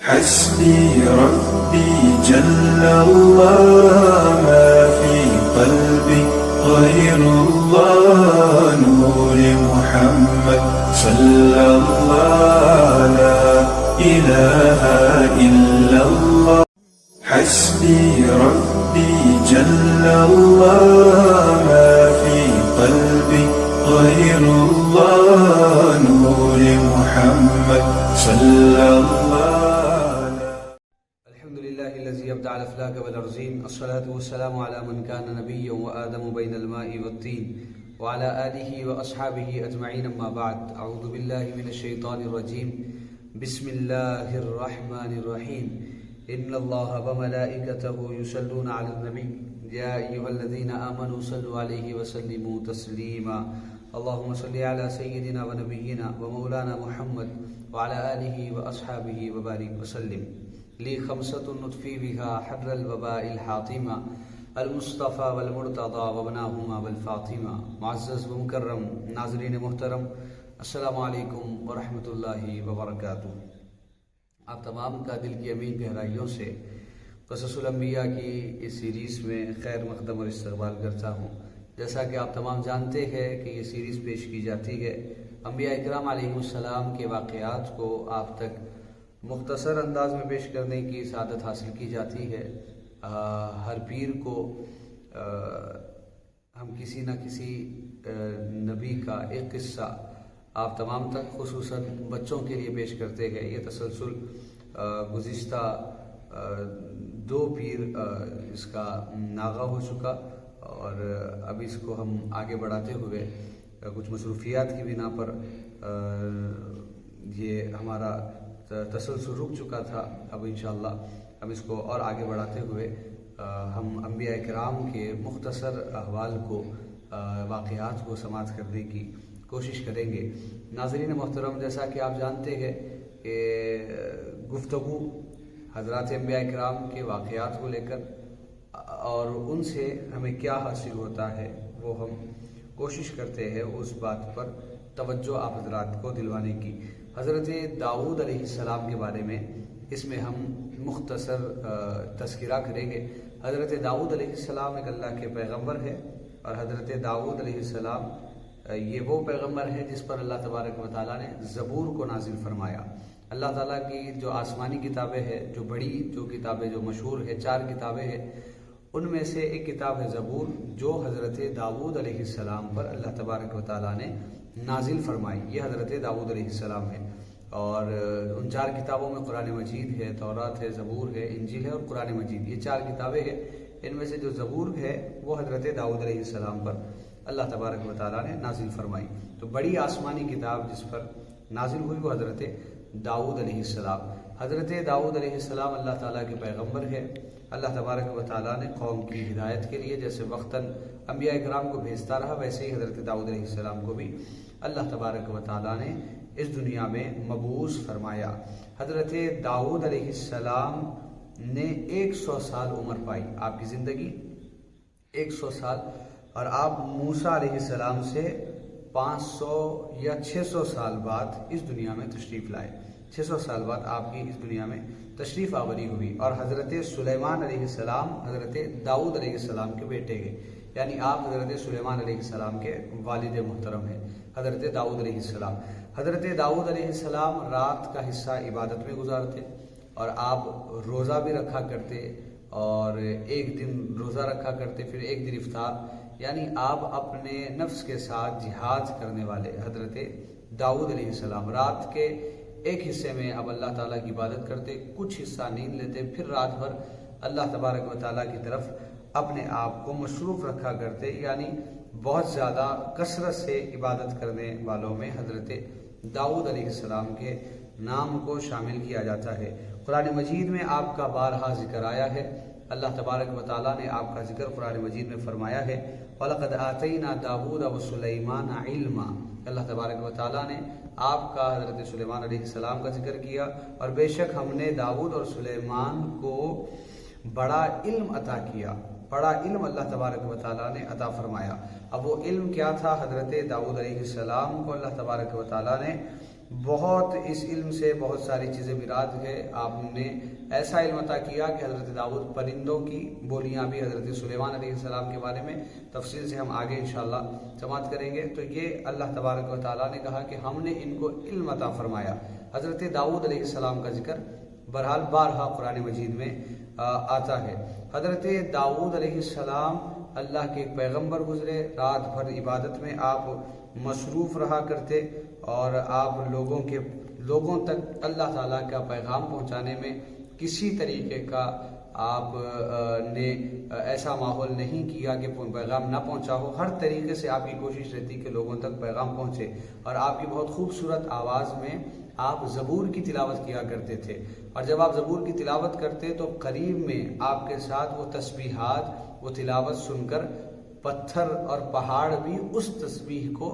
حسبي ربي جل الله ما في قلبي غير الله نور محمد صلى الله لا إله إلا الله حسبي ربي جل الله ما في قلبي غير الله نور محمد صلى الله الحمد لله الذي أبدع الأفلاك والأرزين الصلاة والسلام على من كان نبيا وآدم بين الماء والطين وعلى آله وأصحابه أجمعين أما بعد أعوذ بالله من الشيطان الرجيم بسم الله الرحمن الرحيم إن الله وملائكته يصلون على النبي يا أيها الذين آمنوا صلوا عليه وسلموا تسليما اللهم صل على سيدنا ونبينا ومولانا محمد وعلى آله وأصحابه وبارك وسلم لي خمسة نطفي بها حر الوباء الحاطمة المصطفى والمرتضى وابناهما والفاطمة معزز و مکرم ناظرین محترم السلام علیکم ورحمۃ اللہ وبرکاتہ۔ آپ تمام کا دل کی امین گہرائیوں سے قصص الانبیاء کی اس سیریز میں خیر مقدم اور استقبال کرتا ہوں۔ جیسا کہ آپ تمام جانتے ہیں کہ یہ سیریز پیش کی جاتی ہے انبیاء اکرام علیہ السلام کے واقعات کو آپ تک مختصر انداز میں پیش کرنے کی سعادت حاصل کی جاتی ہے۔ ہر پیر کو ہم کسی نہ کسی نبی کا ایک قصہ آپ تمام تک خصوصاً بچوں کے لیے پیش کرتے ہیں۔ یہ تسلسل گزشتہ 2 پیر اس کا ناغہ ہو چکا اور اب اس کو ہم آگے بڑھاتے ہوئے کچھ مصروفیات کی بنا پر یہ ہمارا تسلسل رک چکا تھا۔ اب انشاءاللہ ہم اس کو اور آگے بڑھاتے ہوئے ہم انبیاء کرام کے مختصر احوال کو واقعات کو سماعت کرنے کی کوشش کریں گے۔ ناظرین محترم، جیسا کہ آپ جانتے ہیں کہ گفتگو حضرات انبیاء کرام کے واقعات کو لے کر اور ان سے ہمیں کیا حاصل ہوتا ہے وہ ہم کوشش کرتے ہیں اس بات پر توجہ آپ حضرات کو دلوانے کی۔ حضرت داؤد علیہ السلام کے بارے میں اس میں ہم مختصر تذکرہ کریں گے۔ حضرت داؤد علیہ السلام ایک اللہ کے پیغمبر ہے اور حضرت داؤد علیہ السلام یہ وہ پیغمبر ہے جس پر اللہ تبارک و تعالیٰ نے زبور کو نازل فرمایا۔ اللہ تعالیٰ کی جو آسمانی کتابیں ہیں، جو بڑی جو کتابیں جو مشہور ہے 4 کتابیں ہیں، ان میں سے ایک کتاب ہے زبور جو حضرت داؤد علیہ السلام پر اللہ تبارک و تعالیٰ نے نازل فرمائی۔ یہ حضرت داؤد علیہ السلام ہے اور ان 4 کتابوں میں قرآن مجید ہے، تورات ہے، زبور ہے، انجیل ہے اور قرآن مجید۔ یہ 4 کتابیں ہیں۔ ان میں سے جو زبور ہے وہ حضرت داؤد علیہ السلام پر اللہ تبارک و تعالیٰ نے نازل فرمائی۔ تو بڑی آسمانی کتاب جس پر نازل ہوئی وہ حضرت داؤد علیہ السلام۔ حضرت داؤد علیہ السلام اللہ تعالیٰ کے پیغمبر ہے۔ اللہ تبارک و تعالیٰ نے قوم کی ہدایت کے لیے جیسے وقتاً انبیاء کرام کو بھیجتا رہا، ویسے ہی حضرت داؤد علیہ السلام کو بھی اللہ تبارک و تعالیٰ نے اس دنیا میں مبعوث فرمایا۔ حضرت داؤد علیہ السلام نے 100 سال عمر پائی، آپ کی زندگی 100 سال، اور آپ موسیٰ علیہ السلام سے 500 یا 600 سال بعد اس دنیا میں تشریف لائے۔ 600 سال بعد آپ کی اس دنیا میں تشریف آوری ہوئی اور حضرت سلیمان علیہ السلام حضرت داؤد علیہ السلام کے بیٹے گئے، یعنی آپ حضرت سلیمان علیہ السلام کے والد محترم ہیں حضرت داؤد علیہ السلام۔ حضرت داؤد علیہ السلام رات کا حصہ عبادت میں گزارتے اور آپ روزہ بھی رکھا کرتے اور ایک دن روزہ رکھا کرتے، پھر ایک دن افطار، یعنی آپ اپنے نفس کے ساتھ جہاد کرنے والے حضرت داؤد علیہ السلام رات کے ایک حصے میں اب اللہ تعالیٰ کی عبادت کرتے، کچھ حصہ نیند لیتے، پھر رات بھر اللہ تبارک و تعالیٰ کی طرف اپنے آپ کو مصروف رکھا کرتے، یعنی بہت زیادہ کثرت سے عبادت کرنے والوں میں حضرت داؤد علیہ السلام کے نام کو شامل کیا جاتا ہے۔ قرآن مجید میں آپ کا بارہا ذکر آیا ہے۔ اللہ تبارک و تعالیٰ نے آپ کا ذکر قرآن مجید میں فرمایا ہے، وَلَقَدْ آتَيْنَا دَاوُودَ وَسُلَيْمَانَ عِلْمًا۔ اللہ تبارک و تعالیٰ نے آپ کا حضرت سلیمان علیہ السلام کا ذکر کیا اور بے شک ہم نے داؤد اور سلیمان کو بڑا علم عطا کیا، بڑا علم اللہ تبارک و تعالیٰ نے عطا فرمایا۔ اب وہ علم کیا تھا؟ حضرت داؤد علیہ السلام کو اللہ تبارک و تعالیٰ نے بہت اس علم سے بہت ساری چیزیں مراد ہے۔ آپ نے ایسا علم عطا کیا کہ حضرت داؤد پرندوں کی بولیاں بھی حضرت سلیمان علیہ السلام کے بارے میں تفصیل سے ہم آگے انشاءاللہ سماعت کریں گے۔ تو یہ اللہ تبارک و تعالیٰ نے کہا کہ ہم نے ان کو علم عطا فرمایا۔ حضرت داؤد علیہ السلام کا ذکر بہرحال بارہا قرآن مجید میں آتا ہے۔ حضرت داؤد علیہ السلام اللہ کے ایک پیغمبر گزرے، رات بھر عبادت میں آپ مصروف رہا کرتے اور آپ لوگوں تک اللہ تعالیٰ کا پیغام پہنچانے میں کسی طریقے کا آپ نے ایسا ماحول نہیں کیا کہ پیغام نہ پہنچا ہو۔ ہر طریقے سے آپ کی کوشش رہتی کہ لوگوں تک پیغام پہنچے، اور آپ کی بہت خوبصورت آواز میں آپ زبور کی تلاوت کیا کرتے تھے، اور جب آپ زبور کی تلاوت کرتے تو قریب میں آپ کے ساتھ وہ تسبیحات، وہ تلاوت سن کر پتھر اور پہاڑ بھی اس تسبیح کو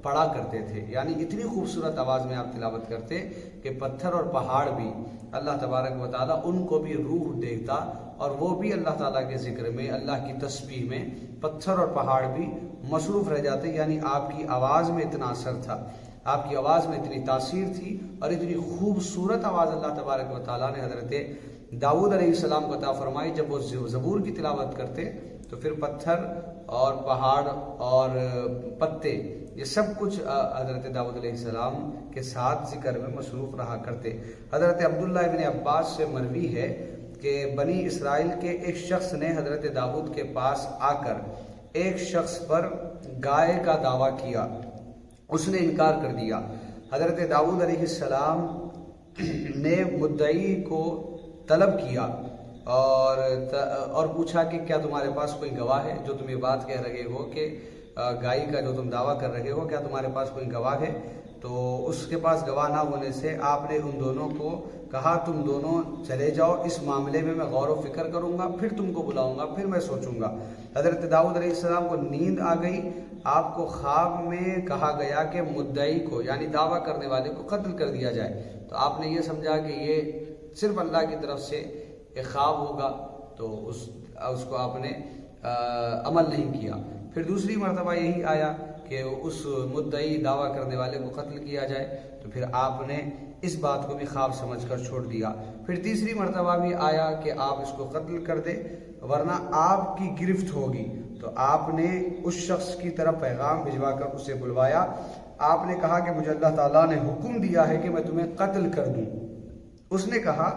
پڑھا کرتے تھے۔ یعنی اتنی خوبصورت آواز میں آپ تلاوت کرتے کہ پتھر اور پہاڑ بھی اللہ تبارک و تعالیٰ ان کو بھی روح دیتا، اور وہ بھی اللہ تعالیٰ کے ذکر میں، اللہ کی تسبیح میں پتھر اور پہاڑ بھی مصروف رہ جاتے۔ یعنی آپ کی آواز میں اتنا اثر تھا، آپ کی آواز میں اتنی تاثیر تھی، اور اتنی خوبصورت آواز اللہ تبارک و تعالیٰ نے حضرت داؤد علیہ السلام کو عطا فرمائی۔ جب وہ زبور کی تلاوت کرتے تو پھر پتھر اور پہاڑ اور پتے یہ سب کچھ حضرت داؤد علیہ السلام کے ساتھ ذکر میں مصروف رہا کرتے۔ حضرت عبداللہ ابن عباس سے مروی ہے کہ بنی اسرائیل کے ایک شخص نے حضرت داؤد کے پاس آ کر ایک شخص پر گائے کا دعویٰ کیا، اس نے انکار کر دیا۔ حضرت داؤد علیہ السلام نے مدعی کو طلب کیا اور پوچھا کہ کیا تمہارے پاس کوئی گواہ ہے جو تم یہ بات کہہ رہے ہو کہ گائے کا جو تم دعویٰ کر رہے ہو، کیا تمہارے پاس کوئی گواہ ہے؟ تو اس کے پاس گواہ نہ ہونے سے آپ نے ان دونوں کو کہا تم دونوں چلے جاؤ، اس معاملے میں غور و فکر کروں گا، پھر تم کو بلاؤں گا، پھر میں سوچوں گا۔ حضرت داؤد علیہ السلام کو نیند آ گئی۔ آپ کو خواب میں کہا گیا کہ مدعی کو یعنی دعویٰ کرنے والے کو قتل کر دیا جائے، تو آپ نے یہ سمجھا کہ یہ صرف اللہ کی طرف سے ایک خواب ہوگا، تو اس کو آپ نے عمل نہیں کیا۔ پھر دوسری مرتبہ یہی آیا کہ اس مدعی دعویٰ کرنے والے کو قتل کیا جائے، تو پھر آپ نے اس بات کو بھی خواب سمجھ کر چھوڑ دیا۔ پھر تیسری مرتبہ بھی آیا کہ آپ اس کو قتل کر دیں ورنہ آپ کی گرفت ہوگی، تو آپ نے اس شخص کی طرف پیغام بھجوا کر اسے بلوایا۔ آپ نے کہا کہ مجھے اللہ تعالیٰ نے حکم دیا ہے کہ میں تمہیں قتل کر دوں۔ اس نے کہا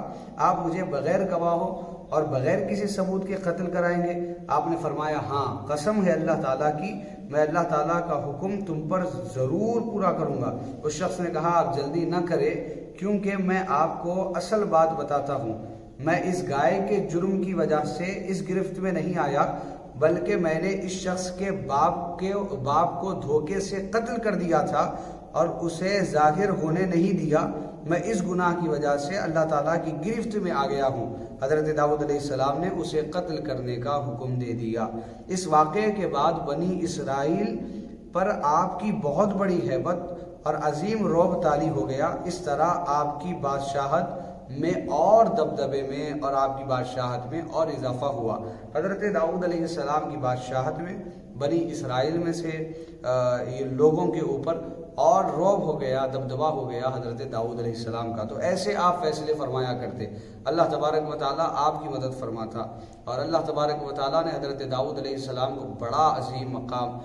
آپ مجھے بغیر گواہوں اور بغیر کسی ثبوت کے قتل کرائیں گے؟ آپ نے فرمایا ہاں، قسم ہے اللہ تعالیٰ کی، میں اللہ تعالیٰ کا حکم تم پر ضرور پورا کروں گا۔ اس شخص نے کہا آپ جلدی نہ کرے، کیونکہ میں آپ کو اصل بات بتاتا ہوں، میں اس گائے کے جرم کی وجہ سے اس گرفت میں نہیں آیا، بلکہ میں نے اس شخص کے باپ کو دھوکے سے قتل کر دیا تھا اور اسے ظاہر ہونے نہیں دیا۔ میں اس گناہ کی وجہ سے اللہ تعالیٰ کی گرفت میں آ گیا ہوں۔ حضرت داؤد علیہ السلام نے اسے قتل کرنے کا حکم دے دیا۔ اس واقعے کے بعد بنی اسرائیل پر آپ کی بہت بڑی ہیبت اور عظیم رعب طاری ہو گیا۔ اس طرح آپ کی بادشاہت میں اور دبدبے میں اور آپ کی بادشاہت میں اور اضافہ ہوا۔ حضرت داؤد علیہ السلام کی بادشاہت میں بنی اسرائیل میں سے لوگوں کے اوپر اور رعب ہو گیا، دبدبا ہو گیا حضرت داؤد علیہ السلام کا۔ تو ایسے آپ فیصلے فرمایا کرتے، اللہ تبارک و تعالیٰ آپ کی مدد فرماتا، اور اللہ تبارک و تعالیٰ نے حضرت داؤد علیہ السلام کو بڑا عظیم مقام،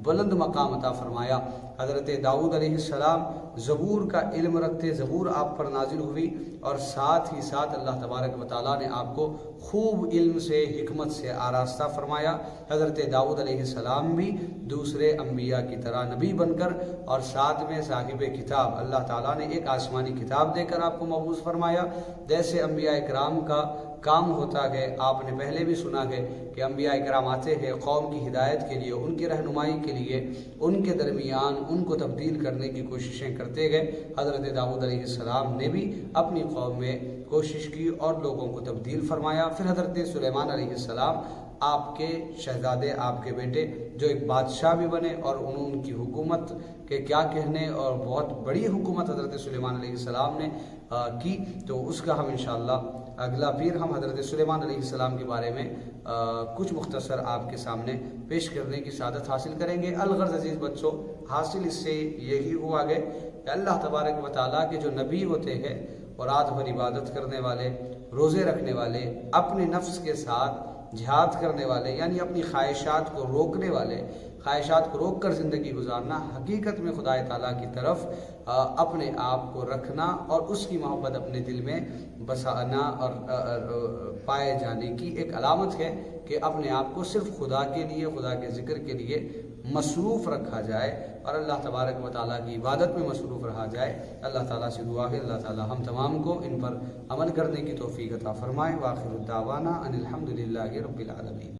بلند مقام عطا فرمایا۔ حضرت داؤد علیہ السلام زبور کا علم رکھتے، زبور آپ پر نازل ہوئی، اور ساتھ ہی ساتھ اللہ تبارک و تعالیٰ نے آپ کو خوب علم سے، حکمت سے آراستہ فرمایا۔ حضرت داؤد علیہ السلام بھی دوسرے انبیاء کی طرح نبی بن کر اور ساتھ میں صاحب کتاب، اللہ تعالیٰ نے ایک آسمانی کتاب دے کر آپ کو مبعوث فرمایا۔ جیسے انبیاء کرام کا کام ہوتا ہے، آپ نے پہلے بھی سنا ہے کہ انبیاء کرام آتے ہیں قوم کی ہدایت کے لیے، ان کی رہنمائی کے لیے، ان کے درمیان ان کو تبدیل کرنے کی کوششیں کرتے گئے۔ حضرت داؤد علیہ السلام نے بھی اپنی قوم میں کوشش کی اور لوگوں کو تبدیل فرمایا۔ پھر حضرت سلیمان علیہ السلام آپ کے شہزادے، آپ کے بیٹے، جو ایک بادشاہ بھی بنے، اور ان کی حکومت کے کیا کہنے، اور بہت بڑی حکومت حضرت سلیمان علیہ السلام نے کی۔ تو اس کا ہم انشاءاللہ اگلا پھر ہم حضرت سلیمان علیہ السلام کے بارے میں کچھ مختصر آپ کے سامنے پیش کرنے کی سعادت حاصل کریں گے۔ الغرض عزیز بچوں، حاصل اس سے یہی ہوا ہے کہ اللہ تبارک و تعالیٰ کے جو نبی ہوتے ہیں اور رات بھر عبادت کرنے والے، روزے رکھنے والے، اپنے نفس کے ساتھ جہاد کرنے والے، یعنی اپنی خواہشات کو روکنے والے، خواہشات کو روک کر زندگی گزارنا، حقیقت میں خدا تعالیٰ کی طرف اپنے آپ کو رکھنا اور اس کی محبت اپنے دل میں بسانا اور پائے جانے کی ایک علامت ہے کہ اپنے آپ کو صرف خدا کے لیے، خدا کے ذکر کے لیے مصروف رکھا جائے اور اللہ تبارک و تعالیٰ کی عبادت میں مصروف رہا جائے۔ اللہ تعالیٰ سے دعا ہے اللہ تعالیٰ ہم تمام کو ان پر عمل کرنے کی توفیق عطا فرمائے۔ وآخر الدعوانا ان الحمد للہ رب العالمین۔